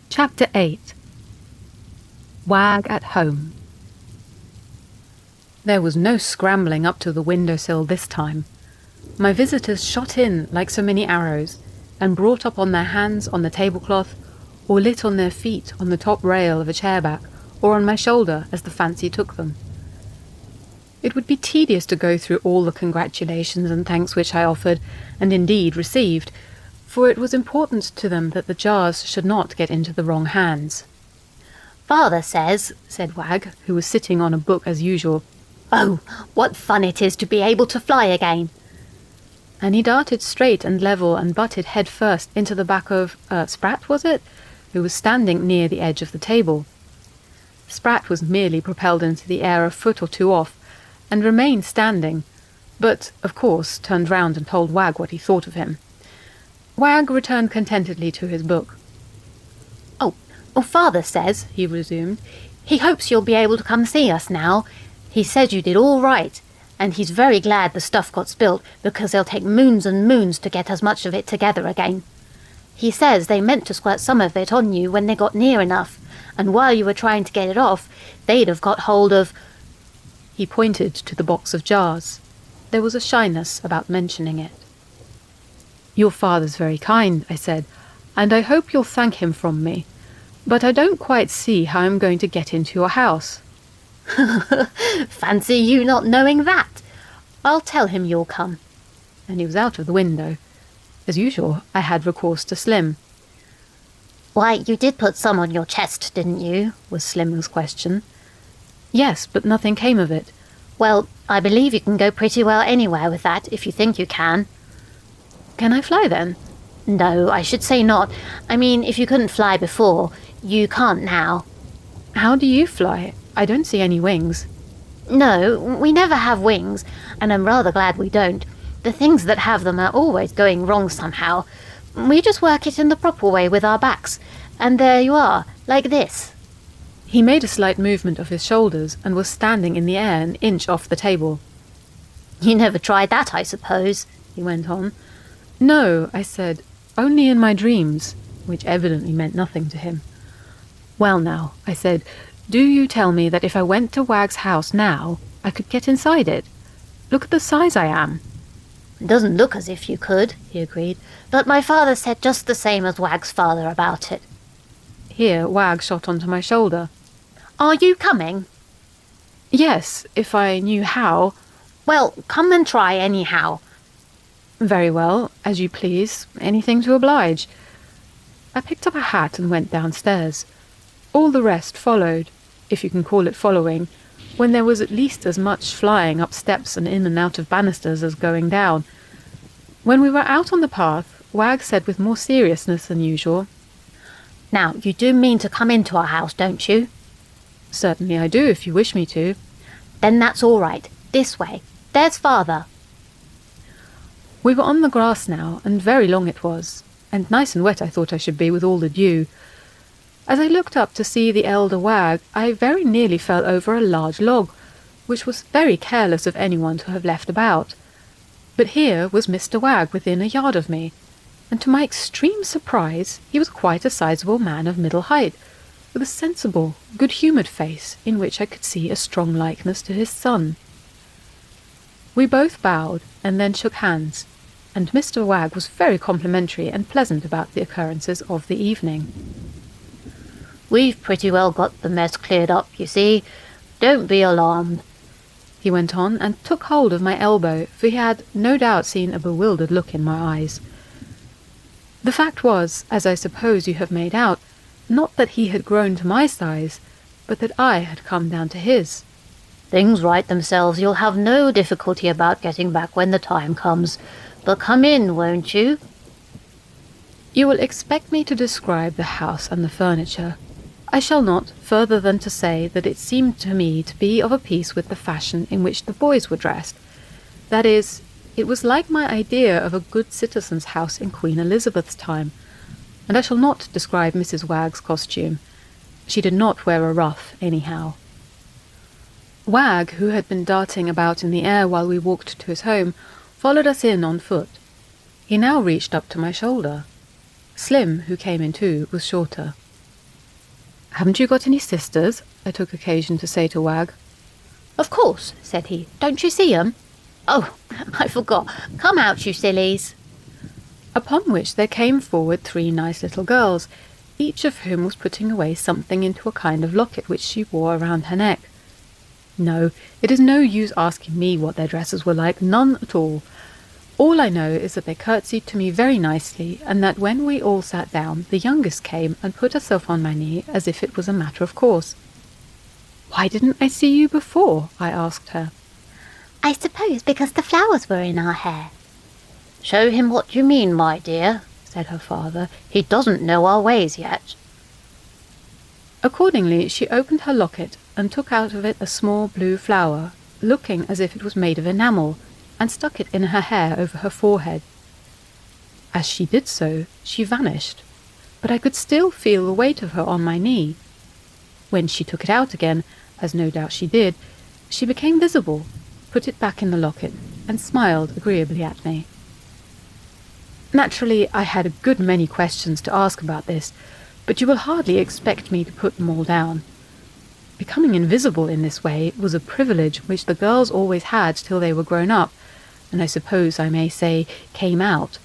Chapter 8. Wag at Home. There was no scrambling up to the windowsill this time. My visitors shot in like so many arrows, and brought up on their hands on the tablecloth, or lit on their feet on the top rail of a chairback, or on my shoulder as the fancy took them. It would be tedious to go through all the congratulations and thanks which I offered, and indeed received, for it was important to them that the jars should not get into the wrong hands. "Father says," said Wag, who was sitting on a book as usual, "Oh, what fun it is to be able to fly again!" And he darted straight and level and butted head first into the back of, Sprat, was it? Who was standing near the edge of the table. Sprat was merely propelled into the air a foot or two off, and remained standing, but, of course, turned round and told Wag what he thought of him. Wag returned contentedly to his book. Oh, Father says," he resumed, "he hopes you'll be able to come see us now. He says you did all right, and he's very glad the stuff got spilt, because they'll take moons and moons to get as much of it together again. He says they meant to squirt some of it on you when they got near enough, and while you were trying to get it off, they'd have got hold of—" He pointed to the box of jars. There was a shyness about mentioning it. "Your father's very kind," I said, "and I hope you'll thank him from me. But I don't quite see how I'm going to get into your house." "Fancy you not knowing that! I'll tell him you'll come." And he was out of the window. As usual, I had recourse to Slim. "Why, you did put some on your chest, didn't you?" was Slim's question. "Yes, but nothing came of it." "Well, I believe you can go pretty well anywhere with that, if you think you can." "Can I fly then?" "No, I should say not. I mean, if you couldn't fly before, you can't now." "How do you fly? I don't see any wings." "No, we never have wings, and I'm rather glad we don't. The things that have them are always going wrong somehow. We just work it in the proper way with our backs, and there you are, like this." He made a slight movement of his shoulders and was standing in the air an inch off the table. "You never tried that, I suppose?" he went on. "No," I said, "only in my dreams," which evidently meant nothing to him. "Well now," I said, "do you tell me that if I went to Wag's house now, I could get inside it? Look at the size I am." "Doesn't look as if you could," he agreed, "but my father said just the same as Wag's father about it." Here Wag shot onto my shoulder. "Are you coming?" "Yes, if I knew how." "Well, come and try anyhow." "Very well, as you please, anything to oblige." I picked up a hat and went downstairs. All the rest followed, if you can call it following, when there was at least as much flying up steps and in and out of banisters as going down. When we were out on the path, Wag said with more seriousness than usual, "Now, you do mean to come into our house, don't you?" "Certainly I do, if you wish me to." "Then that's all right. This way. There's Father." We were on the grass now, and very long it was, and nice and wet I thought I should be with all the dew. As I looked up to see the elder Wag, I very nearly fell over a large log, which was very careless of anyone to have left about. But here was Mr. Wag within a yard of me, and to my extreme surprise he was quite a sizable man of middle height, with a sensible, good-humoured face in which I could see a strong likeness to his son. We both bowed and then shook hands, and Mr. Wag was very complimentary and pleasant about the occurrences of the evening. "We've pretty well got the mess cleared up, you see. Don't be alarmed," he went on, and took hold of my elbow, for he had no doubt seen a bewildered look in my eyes. The fact was, as I suppose you have made out, not that he had grown to my size, but that I had come down to his. "Things right themselves. You'll have no difficulty about getting back when the time comes. But come in, won't you?" You will expect me to describe the house and the furniture. I shall not, further than to say that it seemed to me to be of a piece with the fashion in which the boys were dressed. That is, it was like my idea of a good citizen's house in Queen Elizabeth's time, and I shall not describe Mrs. Wag's costume. She did not wear a ruff, anyhow. Wag, who had been darting about in the air while we walked to his home, followed us in on foot. He now reached up to my shoulder. Slim, who came in too, was shorter. Haven't you got any sisters? I took occasion to say to Wag. Of course, said he. Don't you see 'em? Oh, I forgot. Come out, you sillies. Upon which there came forward 3 nice little girls, each of whom was putting away something into a kind of locket which she wore around her neck. No, it is no use asking me what their dresses were like, none at all. All I know is that they curtsied to me very nicely, and that when we all sat down, the youngest came and put herself on my knee as if it was a matter of course. "Why didn't I see you before?" I asked her. I suppose because the flowers were in our hair. Show him what you mean, my dear, said her father. He doesn't know our ways yet. Accordingly, she opened her locket and took out of it a small blue flower, looking as if it was made of enamel, and stuck it in her hair over her forehead. As she did so, she vanished, but I could still feel the weight of her on my knee. When she took it out again, as no doubt she did, she became visible, put it back in the locket, and smiled agreeably at me. Naturally, I had a good many questions to ask about this, but you will hardly expect me to put them all down. Becoming invisible in this way was a privilege which the girls always had till they were grown up, and I suppose I may say came out.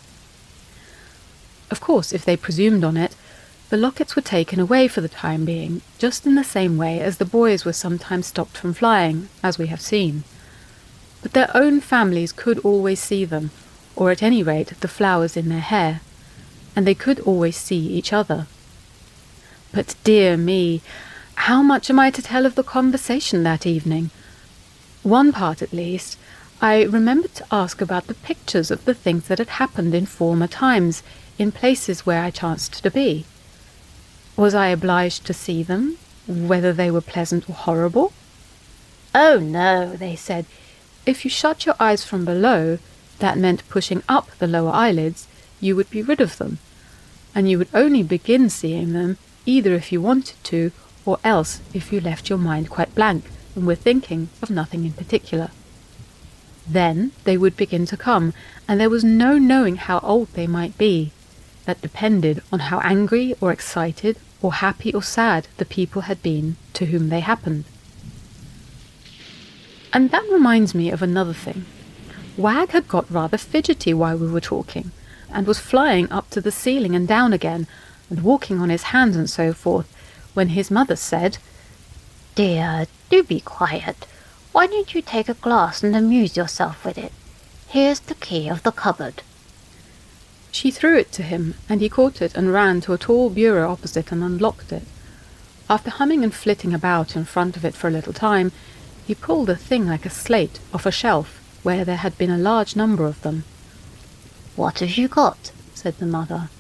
Of course, if they presumed on it, the lockets were taken away for the time being, just in the same way as the boys were sometimes stopped from flying, as we have seen. But their own families could always see them, or at any rate the flowers in their hair, and they could always see each other. But dear me, how much am I to tell of the conversation that evening? One part at least, I remembered to ask about the pictures of the things that had happened in former times, in places where I chanced to be. Was I obliged to see them, whether they were pleasant or horrible? Oh no, they said, if you shut your eyes from below, that meant pushing up the lower eyelids, you would be rid of them, and you would only begin seeing them either if you wanted to, or else if you left your mind quite blank and were thinking of nothing in particular. Then they would begin to come, and there was no knowing how old they might be. That depended on how angry or excited or happy or sad the people had been to whom they happened. And that reminds me of another thing. Wag had got rather fidgety while we were talking, and was flying up to the ceiling and down again, and walking on his hands and so forth, when his mother said, Dear, do be quiet. Why don't you take a glass and amuse yourself with it? Here's the key of the cupboard. She threw it to him, and he caught it and ran to a tall bureau opposite and unlocked it. After humming and flitting about in front of it for a little time, he pulled a thing like a slate off a shelf, where there had been a large number of them. What have you got? Said the mother.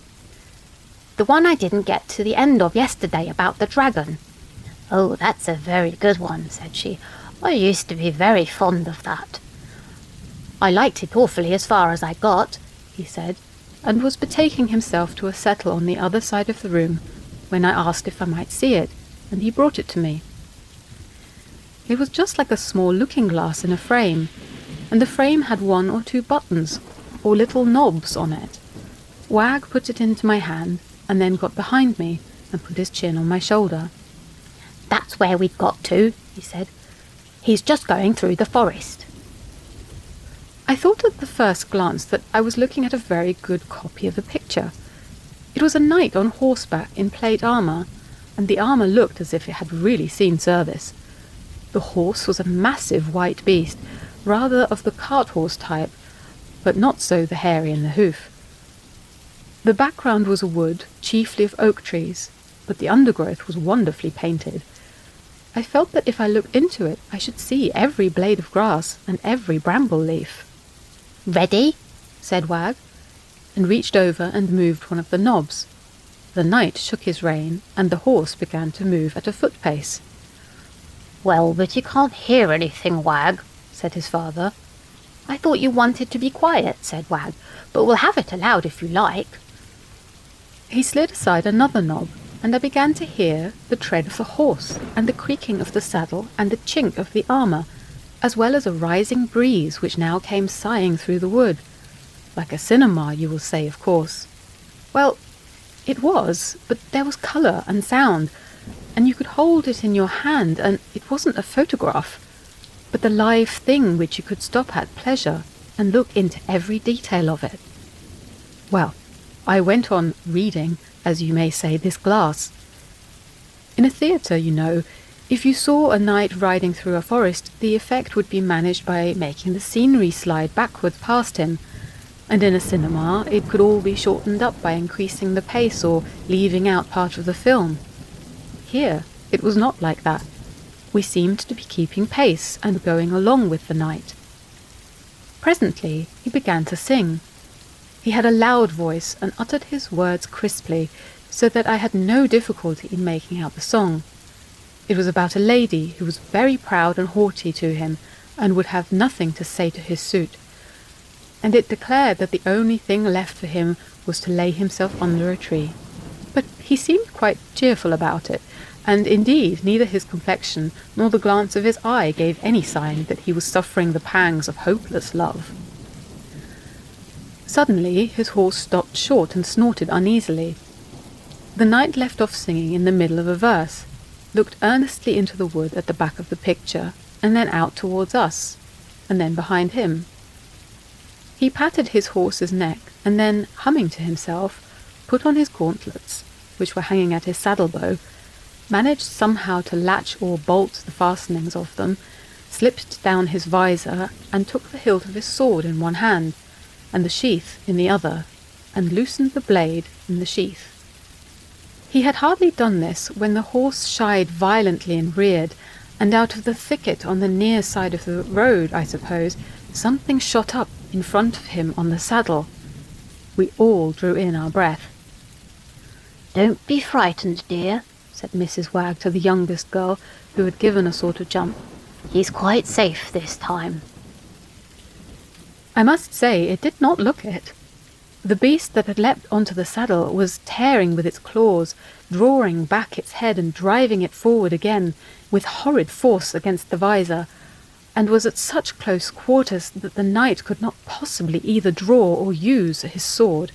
The one I didn't get to the end of yesterday about the dragon. Oh, that's a very good one, said she. I used to be very fond of that. I liked it awfully as far as I got, he said, and was betaking himself to a settle on the other side of the room, when I asked if I might see it, and he brought it to me. It was just like a small looking-glass in a frame, and the frame had 1 or 2 buttons, or little knobs on it. Wag put it into my hand, and then got behind me, and put his chin on my shoulder. That's where we've got to, he said. He's just going through the forest. I thought at the first glance that I was looking at a very good copy of the picture. It was a knight on horseback in plate armour, and the armour looked as if it had really seen service. The horse was a massive white beast, rather of the cart-horse type, but not so the hairy in the hoof. The background was a wood, chiefly of oak trees, but the undergrowth was wonderfully painted. I felt that if I looked into it, I should see every blade of grass and every bramble leaf. Ready? Said Wag, and reached over and moved one of the knobs. The knight shook his rein, and the horse began to move at a foot pace. Well, but you can't hear anything, Wag, said his father. I thought you wanted to be quiet, said Wag, but we'll have it aloud if you like. He slid aside another knob, and I began to hear the tread of the horse, and the creaking of the saddle, and the chink of the armour, as well as a rising breeze which now came sighing through the wood. Like a cinema, you will say, of course. Well, it was, but there was colour and sound, and you could hold it in your hand, and it wasn't a photograph, but the live thing which you could stop at pleasure and look into every detail of it. Well, I went on reading, as you may say, this glass. In a theatre, you know, if you saw a knight riding through a forest, the effect would be managed by making the scenery slide backwards past him, and in a cinema it could all be shortened up by increasing the pace or leaving out part of the film. Here, it was not like that. We seemed to be keeping pace and going along with the knight. Presently, he began to sing. He had a loud voice and uttered his words crisply, so that I had no difficulty in making out the song. It was about a lady who was very proud and haughty to him, and would have nothing to say to his suit. And it declared that the only thing left for him was to lay himself under a tree. But he seemed quite cheerful about it, and indeed neither his complexion nor the glance of his eye gave any sign that he was suffering the pangs of hopeless love. Suddenly his horse stopped short and snorted uneasily. The knight left off singing in the middle of a verse, looked earnestly into the wood at the back of the picture, and then out towards us, and then behind him. He patted his horse's neck, and then, humming to himself, put on his gauntlets, which were hanging at his saddle-bow, managed somehow to latch or bolt the fastenings of them, slipped down his visor, and took the hilt of his sword in one hand, and the sheath in the other, and loosened the blade in the sheath. He had hardly done this when the horse shied violently and reared, and out of the thicket on the near side of the road, I suppose, something shot up in front of him on the saddle. We all drew in our breath. "Don't be frightened, dear," said Mrs. Wagg to the youngest girl, who had given a sort of jump. "He's quite safe this time." I must say it did not look it. The beast that had leapt onto the saddle was tearing with its claws, drawing back its head and driving it forward again, with horrid force against the visor, and was at such close quarters that the knight could not possibly either draw or use his sword.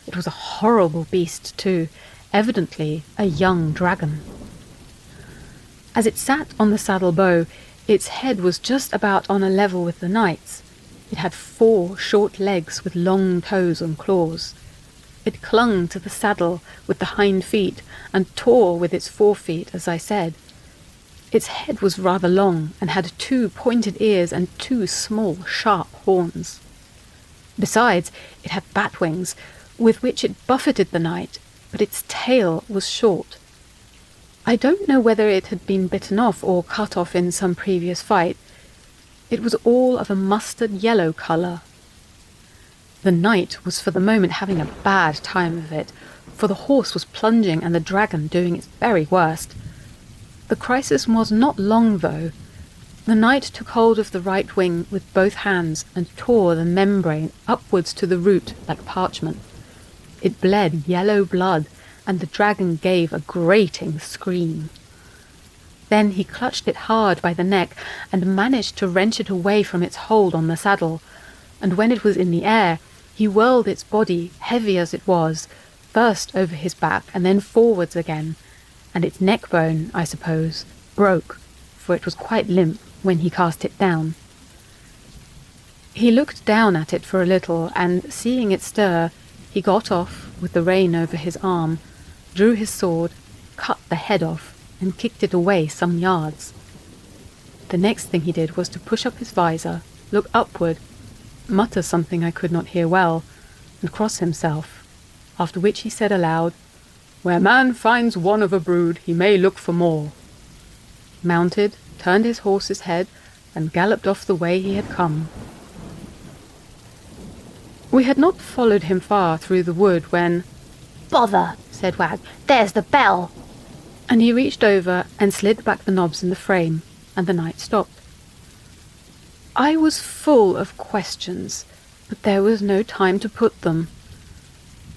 It was a horrible beast too, evidently a young dragon. As it sat on the saddle bow, its head was just about on a level with the knight's. It had 4 short legs with long toes and claws. It clung to the saddle with the hind feet and tore with its forefeet, as I said. Its head was rather long and had 2 pointed ears and 2 small, sharp horns. Besides, it had bat wings, with which it buffeted the knight, but its tail was short. I don't know whether it had been bitten off or cut off in some previous fight. It was all of a mustard yellow colour. The knight was for the moment having a bad time of it, for the horse was plunging and the dragon doing its very worst. The crisis was not long, though. The knight took hold of the right wing with both hands and tore the membrane upwards to the root like parchment. It bled yellow blood, and the dragon gave a grating scream. Then he clutched it hard by the neck and managed to wrench it away from its hold on the saddle, and when it was in the air, he whirled its body, heavy as it was, first over his back and then forwards again, and its neck bone, I suppose, broke, for it was quite limp when he cast it down. He looked down at it for a little, and seeing it stir, he got off, with the rein over his arm, drew his sword, cut the head off, and kicked it away some yards. The next thing he did was to push up his visor, look upward, mutter something I could not hear well, and cross himself, after which he said aloud, "Where man finds one of a brood, he may look for more," mounted, turned his horse's head, and galloped off the way he had come. We had not followed him far through the wood when, "Bother," said Wag, "there's the bell." And he reached over and slid back the knobs in the frame, and the knight stopped. I was full of questions, but there was no time to put them.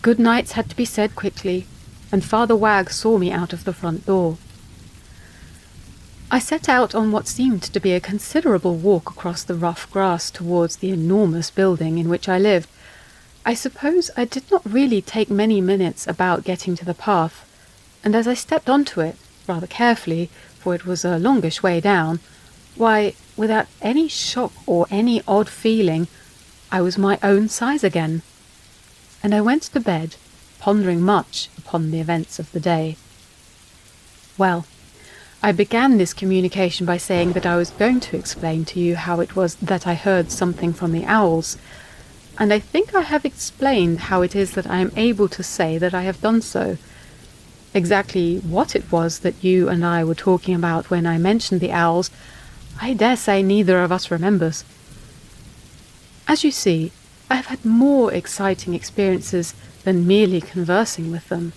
Good nights had to be said quickly, and Father Wag saw me out of the front door. I set out on what seemed to be a considerable walk across the rough grass towards the enormous building in which I lived. I suppose I did not really take many minutes about getting to the path, and as I stepped onto it, rather carefully, for it was a longish way down, why, without any shock or any odd feeling, I was my own size again. And I went to bed, pondering much upon the events of the day. Well, I began this communication by saying that I was going to explain to you how it was that I heard something from the owls, and I think I have explained how it is that I am able to say that I have done so. Exactly what it was that you and I were talking about when I mentioned the owls, I dare say neither of us remembers. As you see, I have had more exciting experiences than merely conversing with them.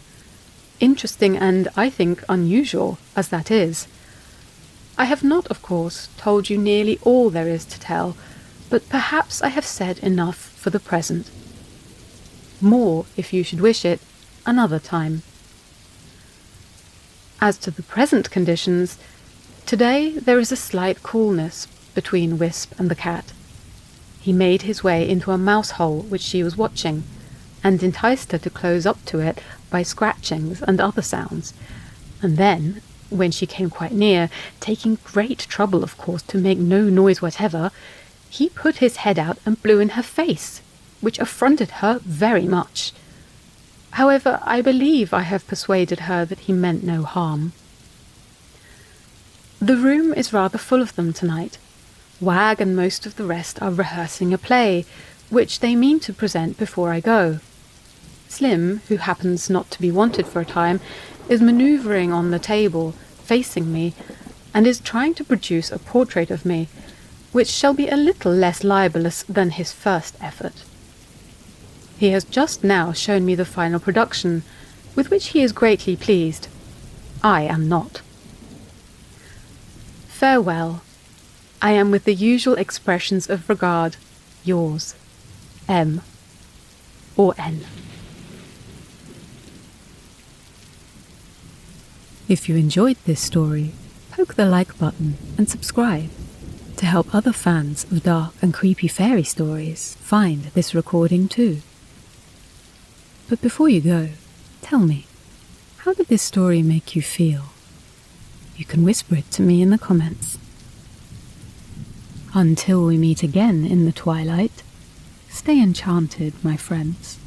Interesting and, I think, unusual as that is. I have not, of course, told you nearly all there is to tell, but perhaps I have said enough for the present. More, if you should wish it, another time. As to the present conditions, today there is a slight coolness between Wisp and the cat. He made his way into a mouse hole which she was watching, and enticed her to close up to it by scratchings and other sounds, and then, when she came quite near, taking great trouble, of course, to make no noise whatever, he put his head out and blew in her face, which affronted her very much. However, I believe I have persuaded her that he meant no harm. The room is rather full of them tonight. Wag and most of the rest are rehearsing a play, which they mean to present before I go. Slim, who happens not to be wanted for a time, is manoeuvring on the table, facing me, and is trying to produce a portrait of me, which shall be a little less libellous than his first effort. He has just now shown me the final production, with which he is greatly pleased. I am not. Farewell. I am, with the usual expressions of regard, yours, M. or N. If you enjoyed this story, poke the like button and subscribe to help other fans of dark and creepy fairy stories find this recording too. But before you go, tell me, how did this story make you feel? You can whisper it to me in the comments. Until we meet again in the twilight, stay enchanted, my friends.